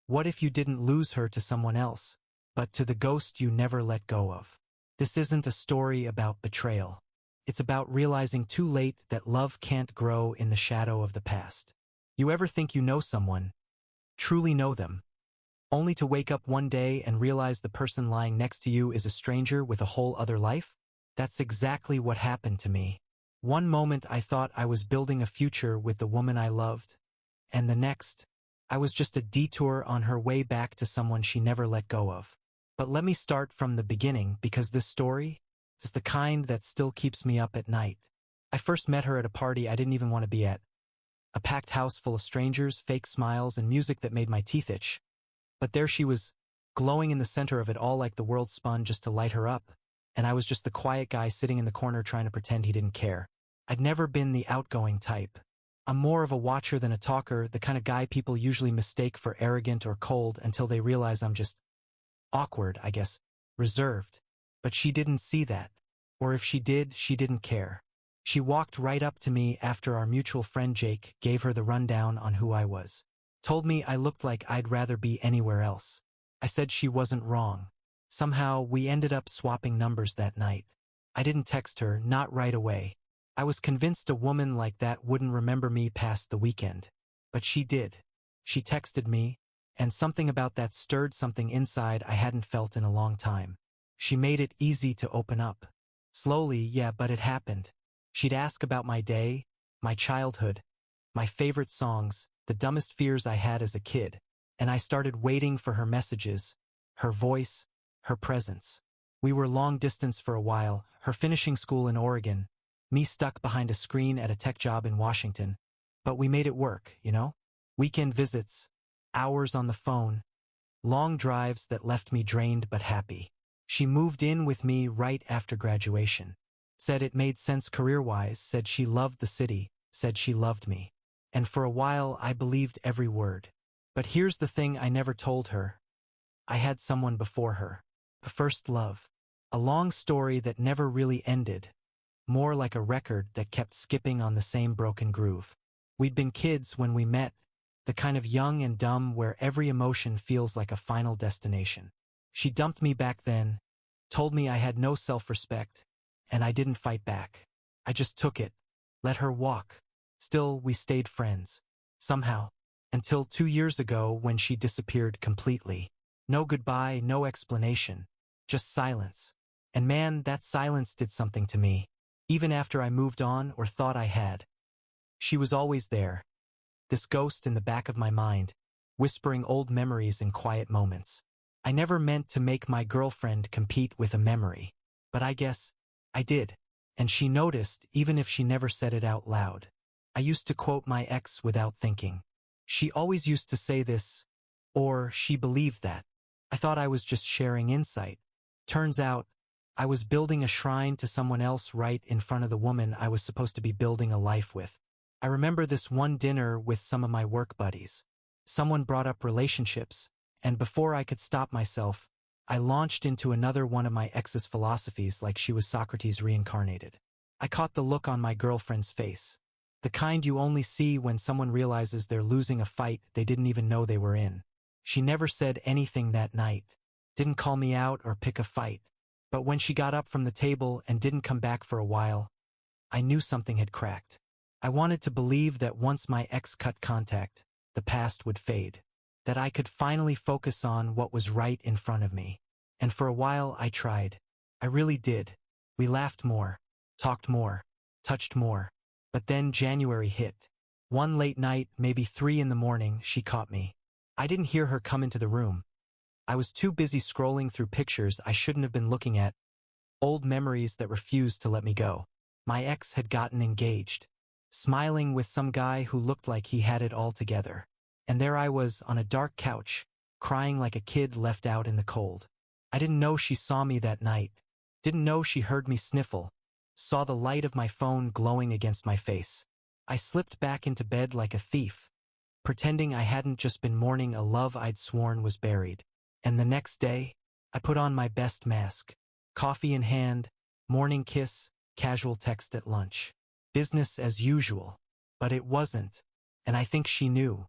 What if you didn't lose her to someone else, but to the ghost you never let go of? This isn't a story about betrayal. It's about realizing too late that love can't grow in the shadow of the past. You ever think you know someone, truly know them, only to wake up one day and realize the person lying next to you is a stranger with a whole other life? That's exactly what happened to me. One moment I thought I was building a future with the woman I loved, and the next, I was just a detour on her way back to someone she never let go of. But let me start from the beginning, because this story is the kind that still keeps me up at night. I first met her at a party I didn't even want to be at. A packed house full of strangers, fake smiles, and music that made my teeth itch. But there she was, glowing in the center of it all like the world spun just to light her up, and I was just the quiet guy sitting in the corner trying to pretend he didn't care. I'd never been the outgoing type. I'm more of a watcher than a talker, the kind of guy people usually mistake for arrogant or cold until they realize I'm just awkward, I guess, reserved. But she didn't see that. Or if she did, she didn't care. She walked right up to me after our mutual friend Jake gave her the rundown on who I was. Told me I looked like I'd rather be anywhere else. I said she wasn't wrong. Somehow, we ended up swapping numbers that night. I didn't text her, not right away. I was convinced a woman like that wouldn't remember me past the weekend. But she did. She texted me, and something about that stirred something inside I hadn't felt in a long time. She made it easy to open up. Slowly, yeah, but it happened. She'd ask about my day, my childhood, my favorite songs, the dumbest fears I had as a kid, and I started waiting for her messages, her voice, her presence. We were long distance for a while, her finishing school in Oregon, me stuck behind a screen at a tech job in Washington. But we made it work, you know? Weekend visits, hours on the phone, long drives that left me drained but happy. She moved in with me right after graduation. Said it made sense career-wise, said she loved the city, said she loved me. And for a while I believed every word. But here's the thing I never told her. I had someone before her. A first love. A long story that never really ended. More like a record that kept skipping on the same broken groove. We'd been kids when we met, the kind of young and dumb where every emotion feels like a final destination. She dumped me back then, told me I had no self-respect, and I didn't fight back. I just took it, let her walk. Still, we stayed friends. Somehow. Until 2 years ago when she disappeared completely. No goodbye, no explanation. Just silence. And man, that silence did something to me. Even after I moved on or thought I had. She was always there. This ghost in the back of my mind, whispering old memories in quiet moments. I never meant to make my girlfriend compete with a memory. But I guess I did. And she noticed, even if she never said it out loud. I used to quote my ex without thinking. She always used to say this, or she believed that. I thought I was just sharing insight. Turns out, I was building a shrine to someone else right in front of the woman I was supposed to be building a life with. I remember this one dinner with some of my work buddies. Someone brought up relationships, and before I could stop myself, I launched into another one of my ex's philosophies like she was Socrates reincarnated. I caught the look on my girlfriend's face. The kind you only see when someone realizes they're losing a fight they didn't even know they were in. She never said anything that night. Didn't call me out or pick a fight. But when she got up from the table and didn't come back for a while, I knew something had cracked. I wanted to believe that once my ex cut contact, the past would fade. That I could finally focus on what was right in front of me. And for a while I tried. I really did. We laughed more, talked more, touched more. But then January hit. One late night, maybe 3 in the morning, she caught me. I didn't hear her come into the room. I was too busy scrolling through pictures I shouldn't have been looking at. Old memories that refused to let me go. My ex had gotten engaged. Smiling with some guy who looked like he had it all together. And there I was on a dark couch, crying like a kid left out in the cold. I didn't know she saw me that night. Didn't know she heard me sniffle. Saw the light of my phone glowing against my face. I slipped back into bed like a thief, pretending I hadn't just been mourning a love I'd sworn was buried. And the next day, I put on my best mask. Coffee in hand, morning kiss, casual text at lunch. Business as usual. But it wasn't. And I think she knew.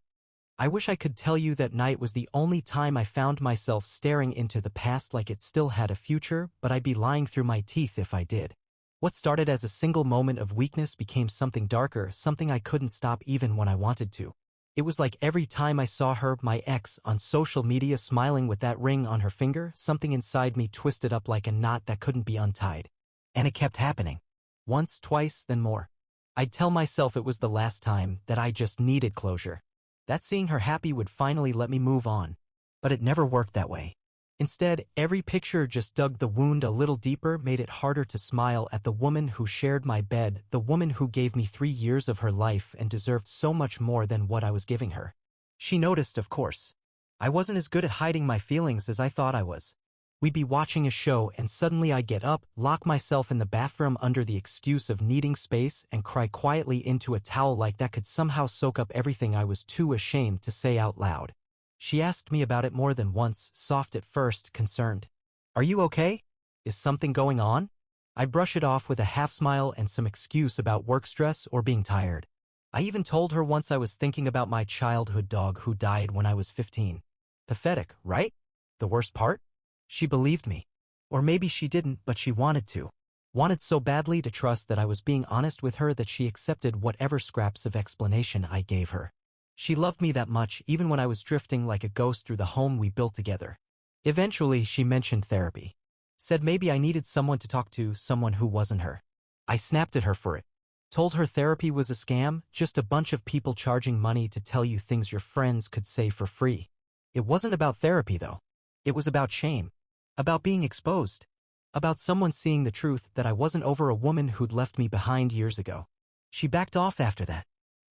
I wish I could tell you that night was the only time I found myself staring into the past like it still had a future, but I'd be lying through my teeth if I did. What started as a single moment of weakness became something darker, something I couldn't stop even when I wanted to. It was like every time I saw her, my ex, on social media smiling with that ring on her finger, something inside me twisted up like a knot that couldn't be untied. And it kept happening. Once, twice, then more. I'd tell myself it was the last time, that I just needed closure. That seeing her happy would finally let me move on. But it never worked that way. Instead, every picture just dug the wound a little deeper, made it harder to smile at the woman who shared my bed, the woman who gave me 3 years of her life and deserved so much more than what I was giving her. She noticed, of course. I wasn't as good at hiding my feelings as I thought I was. We'd be watching a show and suddenly I'd get up, lock myself in the bathroom under the excuse of needing space, and cry quietly into a towel like that could somehow soak up everything I was too ashamed to say out loud. She asked me about it more than once, soft at first, concerned. "Are you okay? Is something going on?" I'd brush it off with a half smile and some excuse about work stress or being tired. I even told her once I was thinking about my childhood dog who died when I was 15. Pathetic, right? The worst part? She believed me. Or maybe she didn't, but she wanted to. Wanted so badly to trust that I was being honest with her that she accepted whatever scraps of explanation I gave her. She loved me that much even when I was drifting like a ghost through the home we built together. Eventually, she mentioned therapy. Said maybe I needed someone to talk to, someone who wasn't her. I snapped at her for it. Told her therapy was a scam, just a bunch of people charging money to tell you things your friends could say for free. It wasn't about therapy, though. It was about shame. About being exposed. About someone seeing the truth that I wasn't over a woman who'd left me behind years ago. She backed off after that.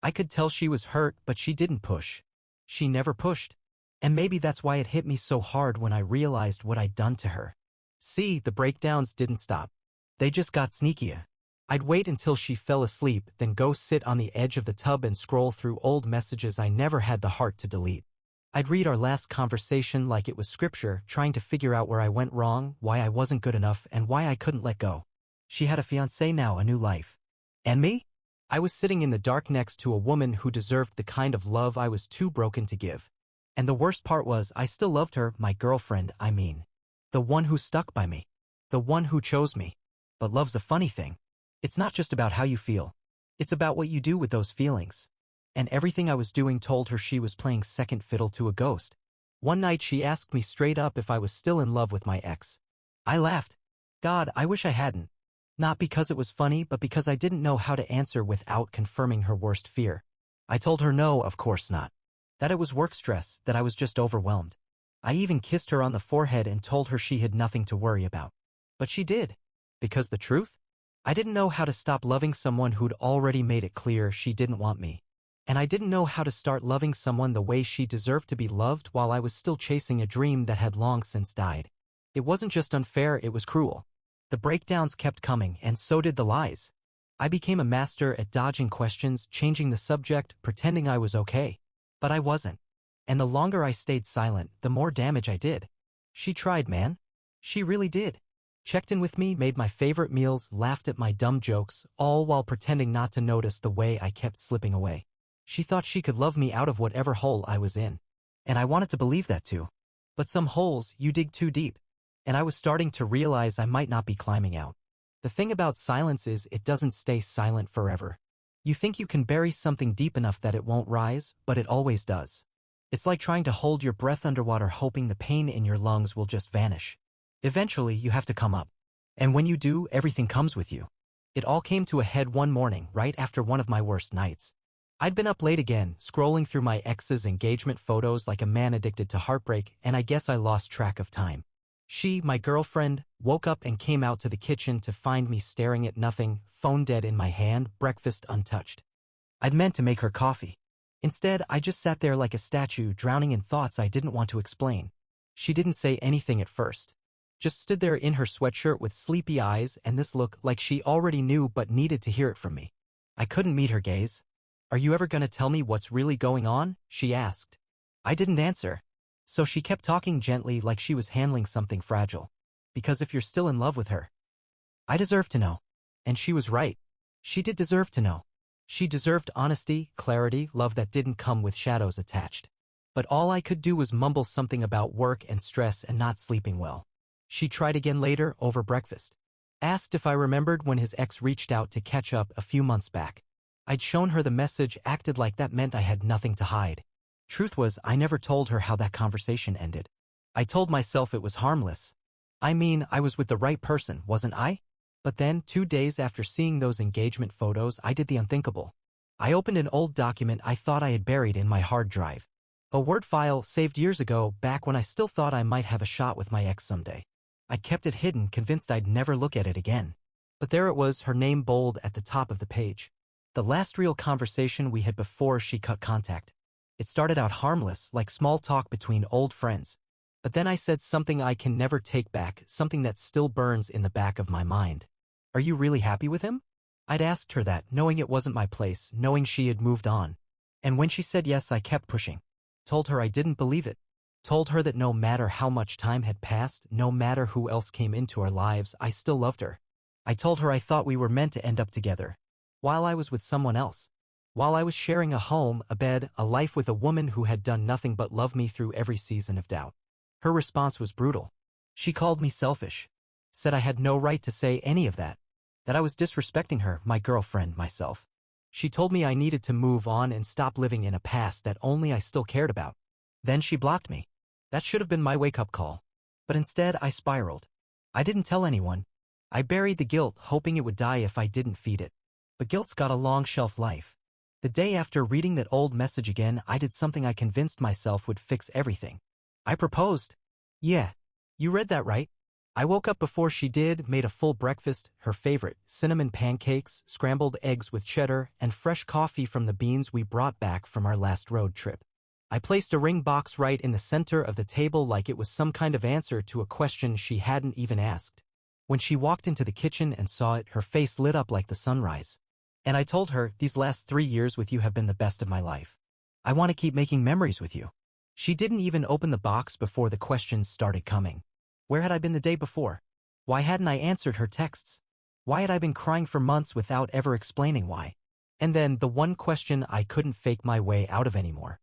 I could tell she was hurt, but she didn't push. She never pushed. And maybe that's why it hit me so hard when I realized what I'd done to her. See, the breakdowns didn't stop. They just got sneakier. I'd wait until she fell asleep, then go sit on the edge of the tub and scroll through old messages I never had the heart to delete. I'd read our last conversation like it was scripture, trying to figure out where I went wrong, why I wasn't good enough, and why I couldn't let go. She had a fiancé now, a new life. And me? I was sitting in the dark next to a woman who deserved the kind of love I was too broken to give. And the worst part was, I still loved her, my girlfriend, I mean. The one who stuck by me. The one who chose me. But love's a funny thing. It's not just about how you feel. It's about what you do with those feelings. And everything I was doing told her she was playing second fiddle to a ghost. One night she asked me straight up if I was still in love with my ex. I laughed. God, I wish I hadn't. Not because it was funny, but because I didn't know how to answer without confirming her worst fear. I told her no, of course not. That it was work stress, that I was just overwhelmed. I even kissed her on the forehead and told her she had nothing to worry about. But she did. Because the truth? I didn't know how to stop loving someone who'd already made it clear she didn't want me. And I didn't know how to start loving someone the way she deserved to be loved while I was still chasing a dream that had long since died. It wasn't just unfair, it was cruel. The breakdowns kept coming, and so did the lies. I became a master at dodging questions, changing the subject, pretending I was okay. But I wasn't. And the longer I stayed silent, the more damage I did. She tried, man. She really did. Checked in with me, made my favorite meals, laughed at my dumb jokes, all while pretending not to notice the way I kept slipping away. She thought she could love me out of whatever hole I was in. And I wanted to believe that too. But some holes, you dig too deep. And I was starting to realize I might not be climbing out. The thing about silence is it doesn't stay silent forever. You think you can bury something deep enough that it won't rise, but it always does. It's like trying to hold your breath underwater hoping the pain in your lungs will just vanish. Eventually, you have to come up. And when you do, everything comes with you. It all came to a head one morning, right after one of my worst nights. I'd been up late again, scrolling through my ex's engagement photos like a man addicted to heartbreak, and I guess I lost track of time. She, my girlfriend, woke up and came out to the kitchen to find me staring at nothing, phone dead in my hand, breakfast untouched. I'd meant to make her coffee. Instead, I just sat there like a statue, drowning in thoughts I didn't want to explain. She didn't say anything at first. Just stood there in her sweatshirt with sleepy eyes and this look like she already knew but needed to hear it from me. I couldn't meet her gaze. "Are you ever gonna tell me what's really going on?" she asked. I didn't answer. So she kept talking gently like she was handling something fragile. "Because if you're still in love with her, I deserve to know." And she was right. She did deserve to know. She deserved honesty, clarity, love that didn't come with shadows attached. but all I could do was mumble something about work and stress and not sleeping well. She tried again later over breakfast. Asked if I remembered when his ex reached out to catch up a few months back. I'd shown her the message, acted like that meant I had nothing to hide. Truth was, I never told her how that conversation ended. I told myself it was harmless. I mean, I was with the right person, wasn't I? But then, 2 days after seeing those engagement photos, I did the unthinkable. I opened an old document I thought I had buried in my hard drive. A Word file saved years ago, back when I still thought I might have a shot with my ex someday. I kept it hidden, convinced I'd never look at it again. But there it was, her name bold at the top of the page. The last real conversation we had before she cut contact. It started out harmless, like small talk between old friends. But then I said something I can never take back, something that still burns in the back of my mind. Are you really happy with him? I'd asked her that, knowing it wasn't my place, knowing she had moved on. And when she said yes, I kept pushing. Told her I didn't believe it. Told her that no matter how much time had passed, no matter who else came into our lives, I still loved her. I told her I thought we were meant to end up together. While I was with someone else. While I was sharing a home, a bed, a life with a woman who had done nothing but love me through every season of doubt. Her response was brutal. She called me selfish. Said I had no right to say any of that. That I was disrespecting her, my girlfriend, myself. She told me I needed to move on and stop living in a past that only I still cared about. Then she blocked me. That should have been my wake-up call. But instead, I spiraled. I didn't tell anyone. I buried the guilt, hoping it would die if I didn't feed it. But guilt's got a long shelf life. The day after reading that old message again, I did something I convinced myself would fix everything. I proposed. Yeah, you read that right. I woke up before she did, made a full breakfast, her favorite, cinnamon pancakes, scrambled eggs with cheddar, and fresh coffee from the beans we brought back from our last road trip. I placed a ring box right in the center of the table like it was some kind of answer to a question she hadn't even asked. When she walked into the kitchen and saw it, her face lit up like the sunrise. And I told her, these last 3 years with you have been the best of my life. I want to keep making memories with you. She didn't even open the box before the questions started coming. Where had I been the day before? Why hadn't I answered her texts? Why had I been crying for months without ever explaining why? And then the one question I couldn't fake my way out of anymore.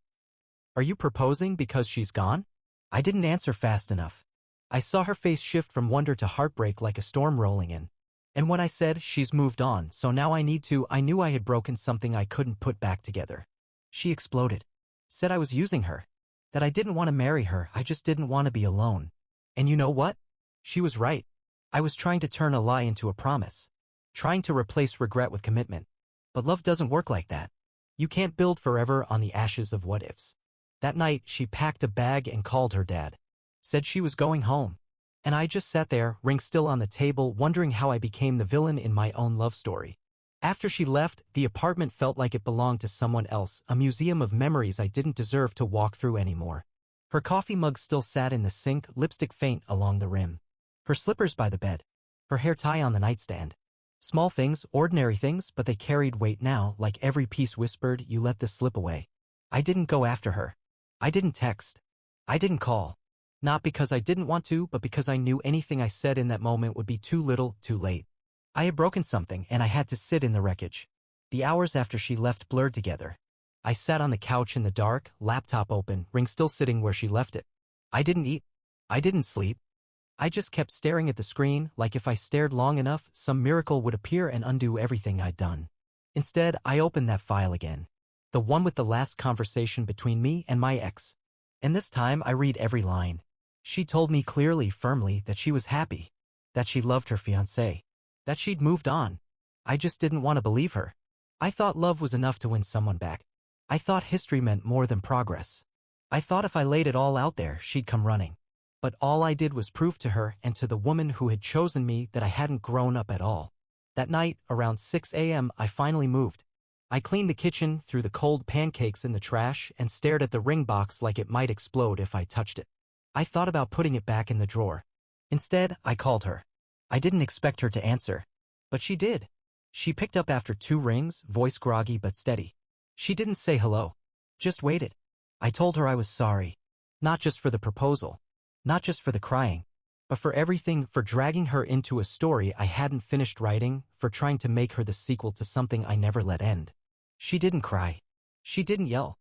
Are you proposing because she's gone? I didn't answer fast enough. I saw her face shift from wonder to heartbreak like a storm rolling in. And when I said, she's moved on, so now I knew I had broken something I couldn't put back together. She exploded. Said I was using her. That I didn't want to marry her, I just didn't want to be alone. And you know what? She was right. I was trying to turn a lie into a promise. Trying to replace regret with commitment. But love doesn't work like that. You can't build forever on the ashes of what-ifs. That night, she packed a bag and called her dad. Said she was going home. And I just sat there, ring still on the table, wondering how I became the villain in my own love story. After she left, the apartment felt like it belonged to someone else, a museum of memories I didn't deserve to walk through anymore. Her coffee mug still sat in the sink, lipstick faint along the rim. Her slippers by the bed. Her hair tie on the nightstand. Small things, ordinary things, but they carried weight now, like every piece whispered, you let this slip away. I didn't go after her. I didn't text. I didn't call. Not because I didn't want to, but because I knew anything I said in that moment would be too little, too late. I had broken something, and I had to sit in the wreckage. The hours after she left blurred together. I sat on the couch in the dark, laptop open, ring still sitting where she left it. I didn't eat. I didn't sleep. I just kept staring at the screen, like if I stared long enough, some miracle would appear and undo everything I'd done. Instead, I opened that file again. The one with the last conversation between me and my ex. And this time, I read every line. She told me clearly, firmly, that she was happy. That she loved her fiancé. That she'd moved on. I just didn't want to believe her. I thought love was enough to win someone back. I thought history meant more than progress. I thought if I laid it all out there, she'd come running. But all I did was prove to her and to the woman who had chosen me that I hadn't grown up at all. That night, around 6 a.m., I finally moved. I cleaned the kitchen, threw the cold pancakes in the trash, and stared at the ring box like it might explode if I touched it. I thought about putting it back in the drawer. Instead, I called her. I didn't expect her to answer. But she did. She picked up after 2 rings, voice groggy but steady. She didn't say hello. Just waited. I told her I was sorry. Not just for the proposal. Not just for the crying. But for everything, for dragging her into a story I hadn't finished writing, for trying to make her the sequel to something I never let end. She didn't cry. She didn't yell.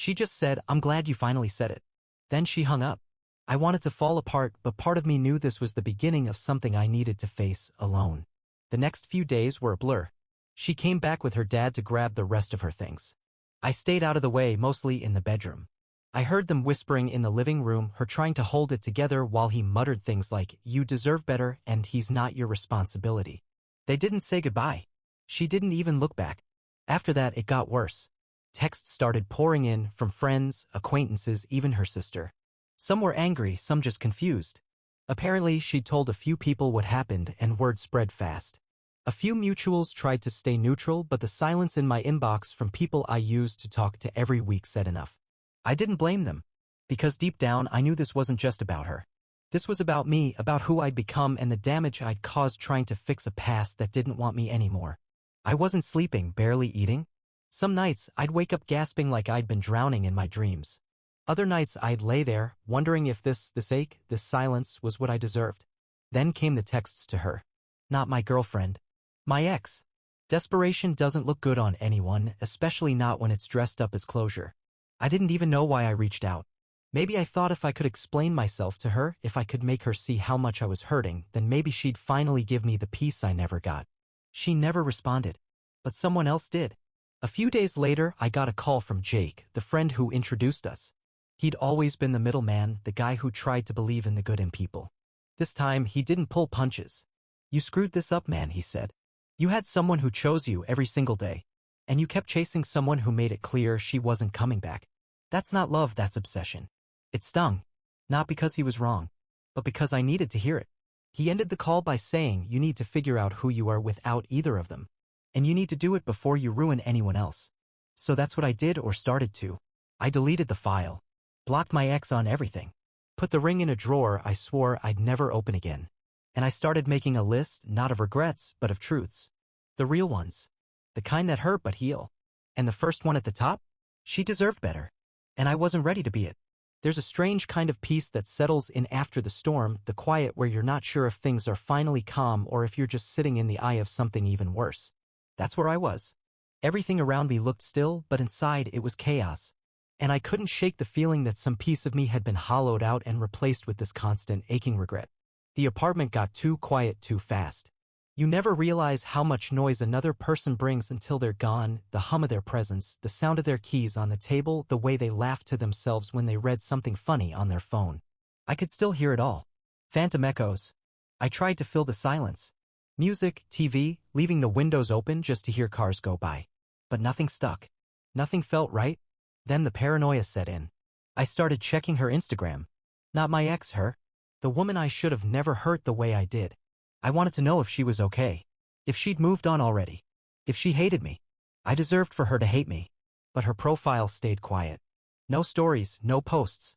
She just said, "I'm glad you finally said it." Then she hung up. I wanted to fall apart, but part of me knew this was the beginning of something I needed to face alone. The next few days were a blur. She came back with her dad to grab the rest of her things. I stayed out of the way, mostly in the bedroom. I heard them whispering in the living room, her trying to hold it together while he muttered things like, "You deserve better and he's not your responsibility." They didn't say goodbye. She didn't even look back. After that, it got worse. Texts started pouring in from friends, acquaintances, even her sister. Some were angry, some just confused. Apparently, she'd told a few people what happened and word spread fast. A few mutuals tried to stay neutral, but the silence in my inbox from people I used to talk to every week said enough. I didn't blame them, because deep down I knew this wasn't just about her. This was about me, about who I'd become and the damage I'd caused trying to fix a past that didn't want me anymore. I wasn't sleeping, barely eating. Some nights I'd wake up gasping like I'd been drowning in my dreams. Other nights I'd lay there, wondering if this ache, this silence, was what I deserved. Then came the texts to her. Not my girlfriend. My ex. Desperation doesn't look good on anyone, especially not when it's dressed up as closure. I didn't even know why I reached out. Maybe I thought if I could explain myself to her, if I could make her see how much I was hurting, then maybe she'd finally give me the peace I never got. She never responded. But someone else did. A few days later, I got a call from Jake, the friend who introduced us. He'd always been the middleman, the guy who tried to believe in the good in people. This time, he didn't pull punches. "You screwed this up, man," he said. "You had someone who chose you every single day. And you kept chasing someone who made it clear she wasn't coming back. That's not love, that's obsession." It stung. Not because he was wrong, but because I needed to hear it. He ended the call by saying, "You need to figure out who you are without either of them. And you need to do it before you ruin anyone else." So that's what I did, or started to. I deleted the file. Blocked my ex on everything. Put the ring in a drawer I swore I'd never open again. And I started making a list, not of regrets, but of truths. The real ones. The kind that hurt but heal. And the first one at the top? She deserved better. And I wasn't ready to be it. There's a strange kind of peace that settles in after the storm, the quiet where you're not sure if things are finally calm or if you're just sitting in the eye of something even worse. That's where I was. Everything around me looked still, but inside it was chaos. And I couldn't shake the feeling that some piece of me had been hollowed out and replaced with this constant, aching regret. The apartment got too quiet too fast. You never realize how much noise another person brings until they're gone, the hum of their presence, the sound of their keys on the table, the way they laughed to themselves when they read something funny on their phone. I could still hear it all. Phantom echoes. I tried to fill the silence. Music, TV, leaving the windows open just to hear cars go by. But nothing stuck. Nothing felt right. Then the paranoia set in. I started checking her Instagram. Not my ex, her. The woman I should have never hurt the way I did. I wanted to know if she was okay. If she'd moved on already. If she hated me. I deserved for her to hate me. But her profile stayed quiet. No stories, no posts.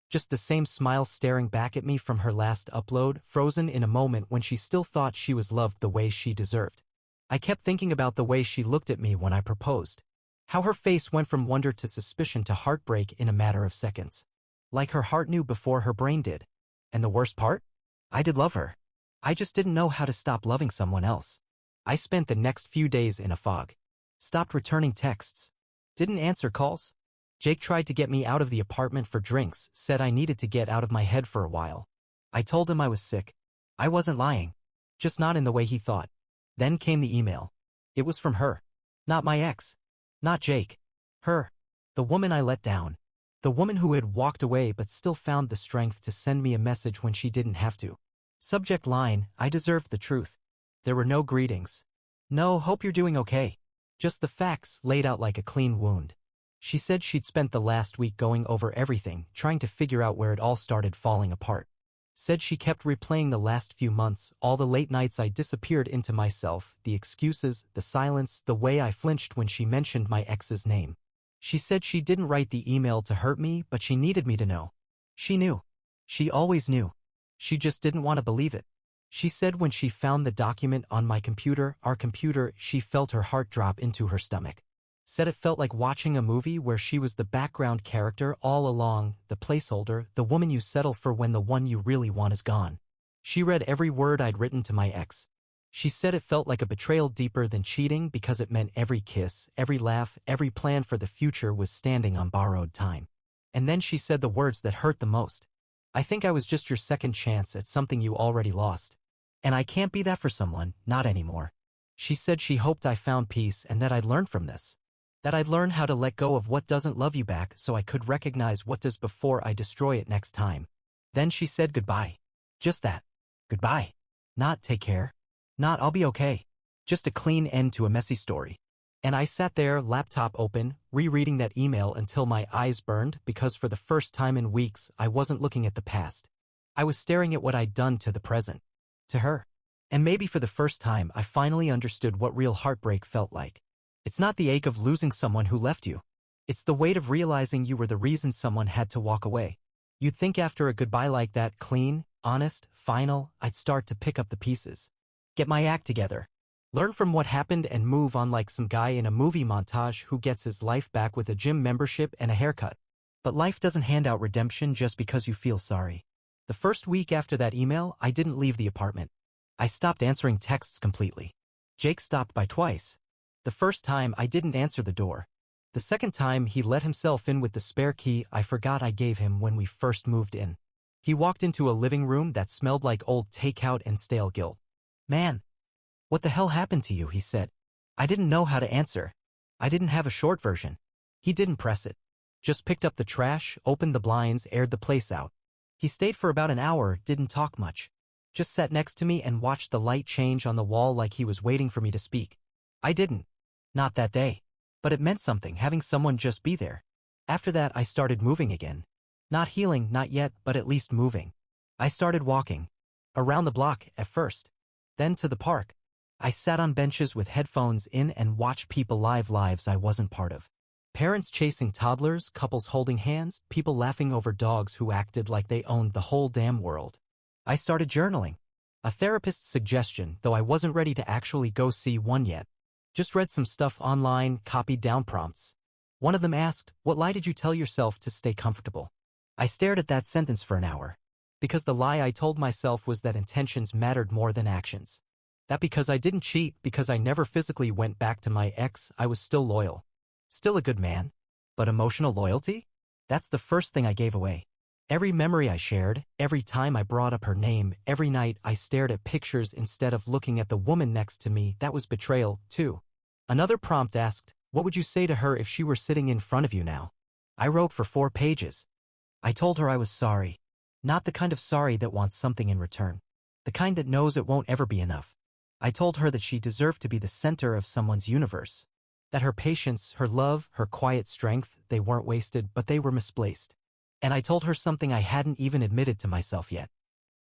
Just the same smile staring back at me from her last upload, frozen in a moment when she still thought she was loved the way she deserved. I kept thinking about the way she looked at me when I proposed. How her face went from wonder to suspicion to heartbreak in a matter of seconds. Like her heart knew before her brain did. And the worst part? I did love her. I just didn't know how to stop loving someone else. I spent the next few days in a fog. Stopped returning texts. Didn't answer calls. Jake tried to get me out of the apartment for drinks, said I needed to get out of my head for a while. I told him I was sick. I wasn't lying. Just not in the way he thought. Then came the email. It was from her. Not my ex. Not Jake. Her. The woman I let down. The woman who had walked away but still found the strength to send me a message when she didn't have to. Subject line, I deserved the truth. There were no greetings. No, hope you're doing okay. Just the facts laid out like a clean wound. She said she'd spent the last week going over everything, trying to figure out where it all started falling apart. Said she kept replaying the last few months, all the late nights I disappeared into myself, the excuses, the silence, the way I flinched when she mentioned my ex's name. She said she didn't write the email to hurt me, but she needed me to know. She knew. She always knew. She just didn't want to believe it. She said when she found the document on my computer, our computer, she felt her heart drop into her stomach. Said it felt like watching a movie where she was the background character all along, the placeholder, the woman you settle for when the one you really want is gone. She read every word I'd written to my ex. She said it felt like a betrayal deeper than cheating because it meant every kiss, every laugh, every plan for the future was standing on borrowed time. And then she said the words that hurt the most. I think I was just your second chance at something you already lost. And I can't be that for someone, not anymore. She said she hoped I found peace and that I'd learn from this. That I'd learn how to let go of what doesn't love you back so I could recognize what does before I destroy it next time. Then she said goodbye. Just that. Goodbye. Not take care. Not I'll be okay. Just a clean end to a messy story. And I sat there, laptop open, rereading that email until my eyes burned because for the first time in weeks I wasn't looking at the past. I was staring at what I'd done to the present. To her. And maybe for the first time I finally understood what real heartbreak felt like. It's not the ache of losing someone who left you. It's the weight of realizing you were the reason someone had to walk away. You'd think after a goodbye like that, clean, honest, final, I'd start to pick up the pieces. Get my act together. Learn from what happened and move on like some guy in a movie montage who gets his life back with a gym membership and a haircut. But life doesn't hand out redemption just because you feel sorry. The first week after that email, I didn't leave the apartment. I stopped answering texts completely. Jake stopped by twice. The first time I didn't answer the door. The second time he let himself in with the spare key I forgot I gave him when we first moved in. He walked into a living room that smelled like old takeout and stale guilt. Man, what the hell happened to you, he said. I didn't know how to answer. I didn't have a short version. He didn't press it. Just picked up the trash, opened the blinds, aired the place out. He stayed for about an hour, didn't talk much. Just sat next to me and watched the light change on the wall like he was waiting for me to speak. I didn't. Not that day. But it meant something having someone just be there. After that I started moving again. Not healing, not yet, but at least moving. I started walking. Around the block, at first. Then to the park. I sat on benches with headphones in and watched people live lives I wasn't part of. Parents chasing toddlers, couples holding hands, people laughing over dogs who acted like they owned the whole damn world. I started journaling. A therapist's suggestion, though I wasn't ready to actually go see one yet. Just read some stuff online, copied down prompts. One of them asked, "What lie did you tell yourself to stay comfortable?" I stared at that sentence for an hour. Because the lie I told myself was that intentions mattered more than actions. That because I didn't cheat, because I never physically went back to my ex, I was still loyal. Still a good man. But emotional loyalty? That's the first thing I gave away. Every memory I shared, every time I brought up her name, every night I stared at pictures instead of looking at the woman next to me, that was betrayal, too. Another prompt asked, "What would you say to her if she were sitting in front of you now?" I wrote for 4 pages. I told her I was sorry. Not the kind of sorry that wants something in return. The kind that knows it won't ever be enough. I told her that she deserved to be the center of someone's universe. That her patience, her love, her quiet strength, they weren't wasted, but they were misplaced. And I told her something I hadn't even admitted to myself yet.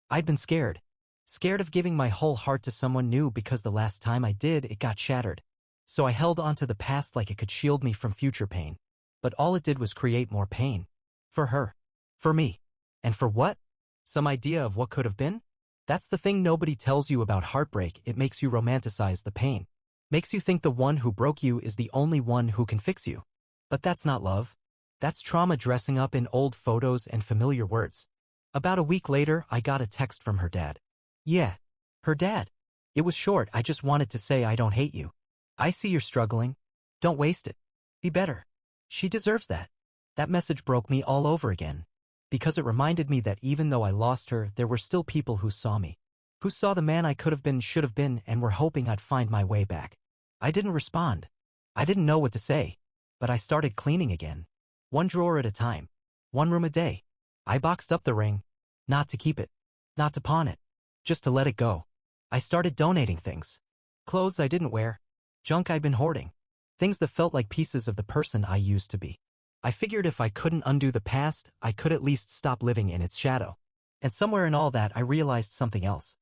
I'd been scared. Scared of giving my whole heart to someone new because the last time I did, it got shattered. So I held on to the past like it could shield me from future pain. But all it did was create more pain. For her. For me. And for what? Some idea of what could have been? That's the thing nobody tells you about heartbreak. It makes you romanticize the pain. Makes you think the one who broke you is the only one who can fix you. But that's not love. That's trauma dressing up in old photos and familiar words. About a week later, I got a text from her dad. Yeah, her dad. It was short. I just wanted to say I don't hate you. I see you're struggling. Don't waste it. Be better. She deserves that. That message broke me all over again. Because it reminded me that even though I lost her, there were still people who saw me. Who saw the man I could have been, should have been, and were hoping I'd find my way back. I didn't respond. I didn't know what to say. But I started cleaning again. One drawer at a time. One room a day. I boxed up the ring. Not to keep it. Not to pawn it. Just to let it go. I started donating things. Clothes I didn't wear. Junk I'd been hoarding. Things that felt like pieces of the person I used to be. I figured if I couldn't undo the past, I could at least stop living in its shadow. And somewhere in all that I realized something else.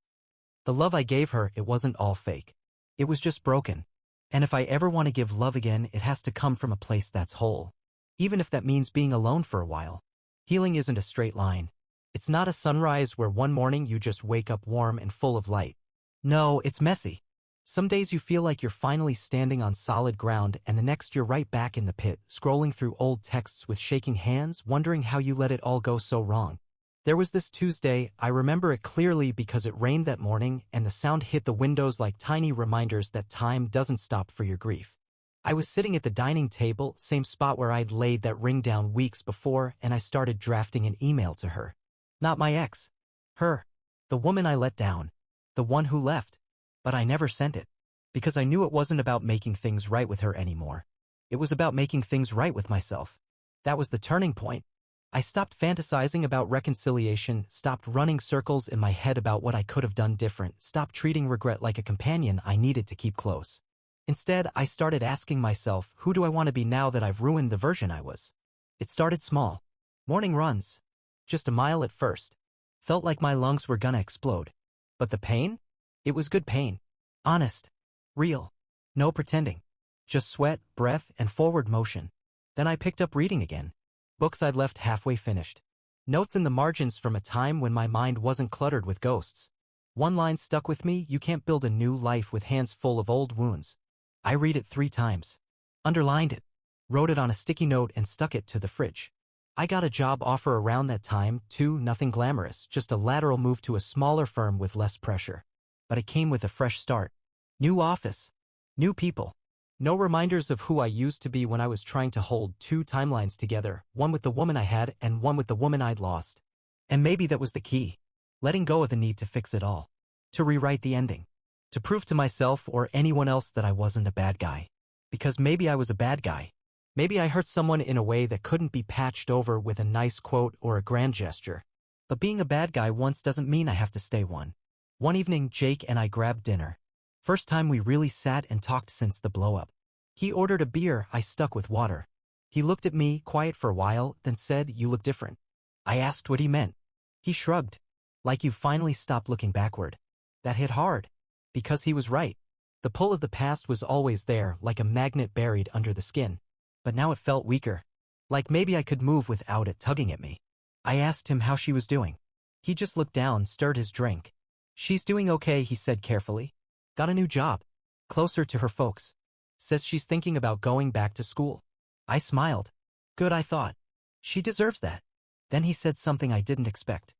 The love I gave her, it wasn't all fake. It was just broken. And if I ever want to give love again, it has to come from a place that's whole. Even if that means being alone for a while. Healing isn't a straight line. It's not a sunrise where one morning you just wake up warm and full of light. No, it's messy. Some days you feel like you're finally standing on solid ground and the next you're right back in the pit, scrolling through old texts with shaking hands, wondering how you let it all go so wrong. There was this Tuesday, I remember it clearly because it rained that morning and the sound hit the windows like tiny reminders that time doesn't stop for your grief. I was sitting at the dining table, same spot where I'd laid that ring down weeks before, and I started drafting an email to her. Not my ex. Her. The woman I let down. The one who left. But I never sent it. Because I knew it wasn't about making things right with her anymore. It was about making things right with myself. That was the turning point. I stopped fantasizing about reconciliation, stopped running circles in my head about what I could have done different, stopped treating regret like a companion I needed to keep close. Instead, I started asking myself, who do I want to be now that I've ruined the version I was? It started small. Morning runs. Just a mile at first. Felt like my lungs were gonna explode. But the pain? It was good pain. Honest. Real. No pretending. Just sweat, breath, and forward motion. Then I picked up reading again. Books I'd left halfway finished. Notes in the margins from a time when my mind wasn't cluttered with ghosts. One line stuck with me, you can't build a new life with hands full of old wounds. I read it 3 times. Underlined it. Wrote it on a sticky note and stuck it to the fridge. I got a job offer around that time, too, nothing glamorous, just a lateral move to a smaller firm with less pressure. But it came with a fresh start. New office. New people. No reminders of who I used to be when I was trying to hold 2 timelines together, one with the woman I had and one with the woman I'd lost. And maybe that was the key. Letting go of the need to fix it all. To rewrite the ending. To prove to myself or anyone else that I wasn't a bad guy. Because maybe I was a bad guy. Maybe I hurt someone in a way that couldn't be patched over with a nice quote or a grand gesture. But being a bad guy once doesn't mean I have to stay one. One evening, Jake and I grabbed dinner. First time we really sat and talked since the blow-up. He ordered a beer, I stuck with water. He looked at me, quiet for a while, then said, "You look different." I asked what he meant. He shrugged. Like you finally stopped looking backward. That hit hard. Because he was right. The pull of the past was always there, like a magnet buried under the skin. But now it felt weaker. Like maybe I could move without it tugging at me. I asked him how she was doing. He just looked down, stirred his drink. "She's doing okay," he said carefully. "Got a new job. Closer to her folks. Says she's thinking about going back to school." I smiled. Good, I thought. She deserves that. Then he said something I didn't expect.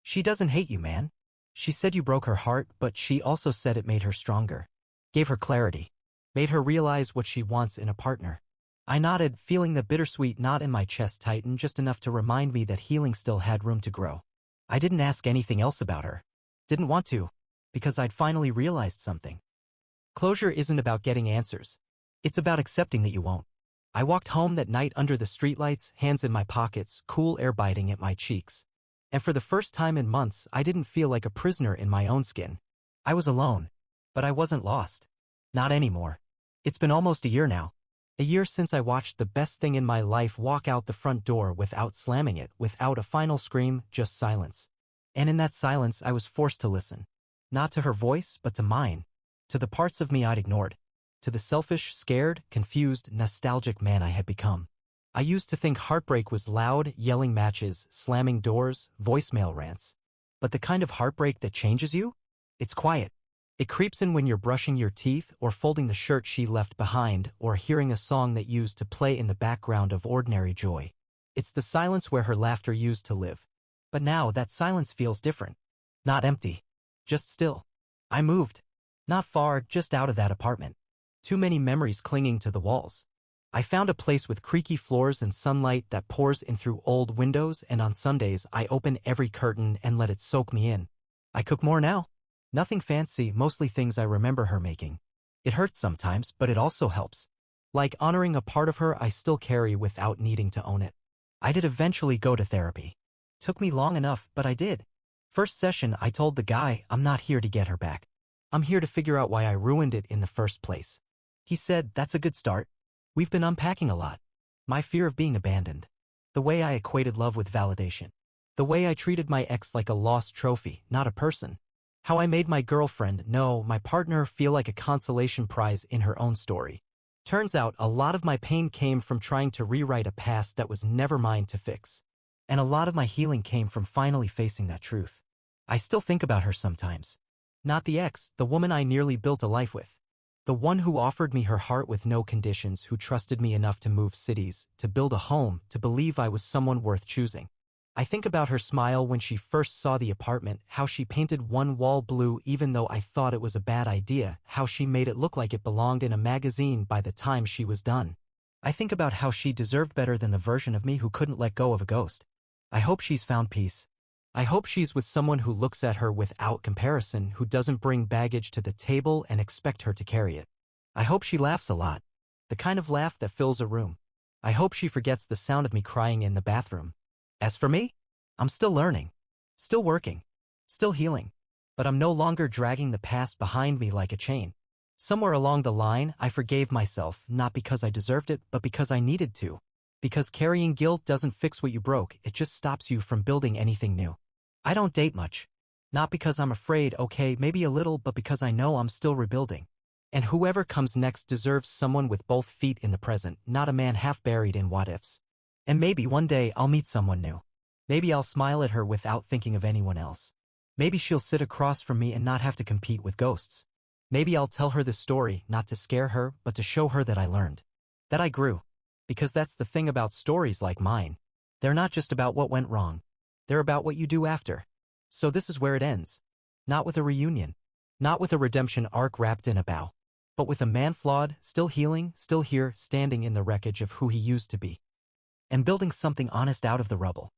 "She doesn't hate you, man. She said you broke her heart, but she also said it made her stronger. Gave her clarity. Made her realize what she wants in a partner." I nodded, feeling the bittersweet knot in my chest tighten just enough to remind me that healing still had room to grow. I didn't ask anything else about her. Didn't want to. Because I'd finally realized something. Closure isn't about getting answers. It's about accepting that you won't. I walked home that night under the streetlights, hands in my pockets, cool air biting at my cheeks. And for the first time in months, I didn't feel like a prisoner in my own skin. I was alone. But I wasn't lost. Not anymore. It's been almost a year now. A year since I watched the best thing in my life walk out the front door without slamming it, without a final scream, just silence. And in that silence, I was forced to listen. Not to her voice, but to mine. To the parts of me I'd ignored. To the selfish, scared, confused, nostalgic man I had become. I used to think heartbreak was loud, yelling matches, slamming doors, voicemail rants. But the kind of heartbreak that changes you? It's quiet. It creeps in when you're brushing your teeth or folding the shirt she left behind or hearing a song that used to play in the background of ordinary joy. It's the silence where her laughter used to live. But now that silence feels different. Not empty. Just still. I moved. Not far, just out of that apartment. Too many memories clinging to the walls. I found a place with creaky floors and sunlight that pours in through old windows, and on Sundays I open every curtain and let it soak me in. I cook more now. Nothing fancy, mostly things I remember her making. It hurts sometimes, but it also helps. Like honoring a part of her I still carry without needing to own it. I did eventually go to therapy. Took me long enough, but I did. First session I told the guy I'm not here to get her back. I'm here to figure out why I ruined it in the first place. He said, "That's a good start. We've been unpacking a lot. My fear of being abandoned. The way I equated love with validation. The way I treated my ex like a lost trophy, not a person. How I made my girlfriend, no, my partner, feel like a consolation prize in her own story. Turns out a lot of my pain came from trying to rewrite a past that was never mine to fix. And a lot of my healing came from finally facing that truth. I still think about her sometimes. Not the ex, the woman I nearly built a life with. The one who offered me her heart with no conditions, who trusted me enough to move cities, to build a home, to believe I was someone worth choosing. I think about her smile when she first saw the apartment, how she painted one wall blue even though I thought it was a bad idea, how she made it look like it belonged in a magazine by the time she was done. I think about how she deserved better than the version of me who couldn't let go of a ghost. I hope she's found peace. I hope she's with someone who looks at her without comparison, who doesn't bring baggage to the table and expect her to carry it. I hope she laughs a lot. The kind of laugh that fills a room. I hope she forgets the sound of me crying in the bathroom. As for me, I'm still learning, still working, still healing. But I'm no longer dragging the past behind me like a chain. Somewhere along the line, I forgave myself, not because I deserved it, but because I needed to. Because carrying guilt doesn't fix what you broke, it just stops you from building anything new. I don't date much. Not because I'm afraid, okay, maybe a little, but because I know I'm still rebuilding. And whoever comes next deserves someone with both feet in the present, not a man half buried in what-ifs. And maybe one day I'll meet someone new. Maybe I'll smile at her without thinking of anyone else. Maybe she'll sit across from me and not have to compete with ghosts. Maybe I'll tell her this story, not to scare her, but to show her that I learned. That I grew. Because that's the thing about stories like mine. They're not just about what went wrong. They're about what you do after. So this is where it ends. Not with a reunion. Not with a redemption arc wrapped in a bow. But with a man flawed, still healing, still here, standing in the wreckage of who he used to be. And building something honest out of the rubble.